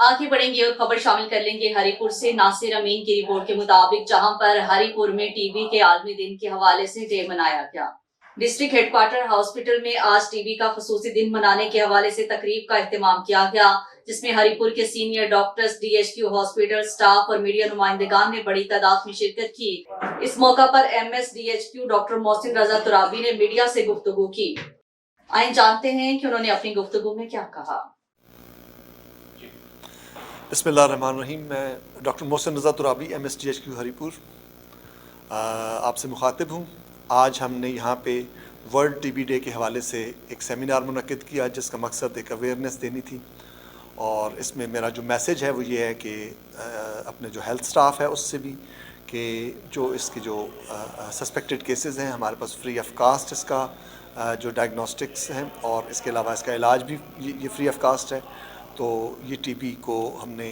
आगे बढ़ेंगे और खबर शामिल कर लेंगे हरिपुर से। नासिर अमीन की रिपोर्ट के मुताबिक जहां पर हरिपुर में टीबी के आलमी दिन के हवाले से डे मनाया गया, डिस्ट्रिक्ट हेडक्वार्टर हॉस्पिटल में आज टीबी का खसूसी दिन मनाने के हवाले से तकरीब का एहतमाम किया गया, जिसमें हरिपुर के senior doctors, DHQ hospital staff और मीडिया नुमाइंदगान ने बड़ी तादाद में शिरकत की। इस मौका पर MS DHQ doctor Mohsin Raza Turabi ने मीडिया से गुफ्तगू की। आइए जानते हैं कि उन्होंने अपनी गुफ्तगू में क्या कहा। बिस्मिल्लाहिर्रहमानिर्रहीम। मैं डॉक्टर मोहसिन रज़ा तुराबी MS DHQ हरिपुर आपसे मुखातिब हूँ। आज हमने यहाँ पे वर्ल्ड टीबी डे के हवाले से एक सेमिनार मुनक्किद किया, जिसका मकसद एक अवेयरनेस देनी थी। और इसमें मेरा जो मैसेज है वो ये है कि अपने जो हेल्थ स्टाफ है उससे भी कि जो इसके जो सस्पेक्टेड केसेस हैं, हमारे पास फ्री ऑफ कास्ट इसका जो डायग्नोस्टिक्स हैं और इसके अलावा इसका इलाज भी ये फ्री ऑफ कास्ट है। तो ये टीबी को हमने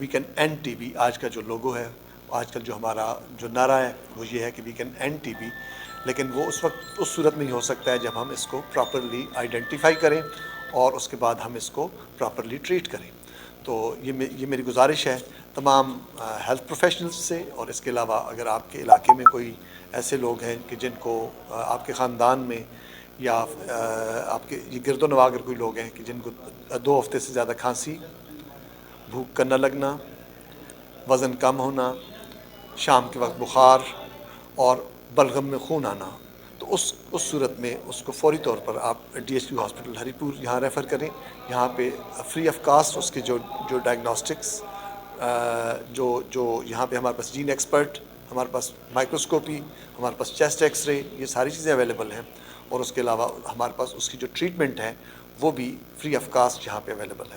वी कैन एंड टीबी, आज का जो लोगो है, आजकल जो हमारा जो नारा है वो ये है कि वी कैन एंड टीबी, लेकिन वो उस वक्त उस सूरत में ही हो सकता है जब हम इसको प्रॉपरली आइडेंटिफाई करें और उसके बाद हम इसको प्रॉपरली ट्रीट करें। तो ये मेरी गुजारिश है तमाम हेल्थ प्रोफेशनल्स से। और इसके अलावा अगर आपके इलाके में कोई ऐसे लोग हैं कि जिनको आपके ख़ानदान में या आपके ये गिरदो नवा अगर कोई लोग हैं कि जिनको 2 हफ्ते से ज़्यादा खांसी, भूख का न लगना, वज़न कम होना, शाम के वक्त बुखार और बलगम में खून आना, तो उस सूरत में उसको फ़ौरी तौर पर आप DHQ हॉस्पिटल हरिपुर यहाँ रेफ़र करें। यहाँ पे फ्री ऑफ कास्ट उसके जो डायग्नोस्टिक्स जो यहाँ पे हमारे पास जीन एक्सपर्ट, हमारे पास माइक्रोस्कोपी, हमारे पास चेस्ट एक्सरे, ये सारी चीज़ें अवेलेबल हैं। और उसके अलावा हमारे पास उसकी जो ट्रीटमेंट है वो भी फ्री ऑफ कास्ट यहाँ पे अवेलेबल है।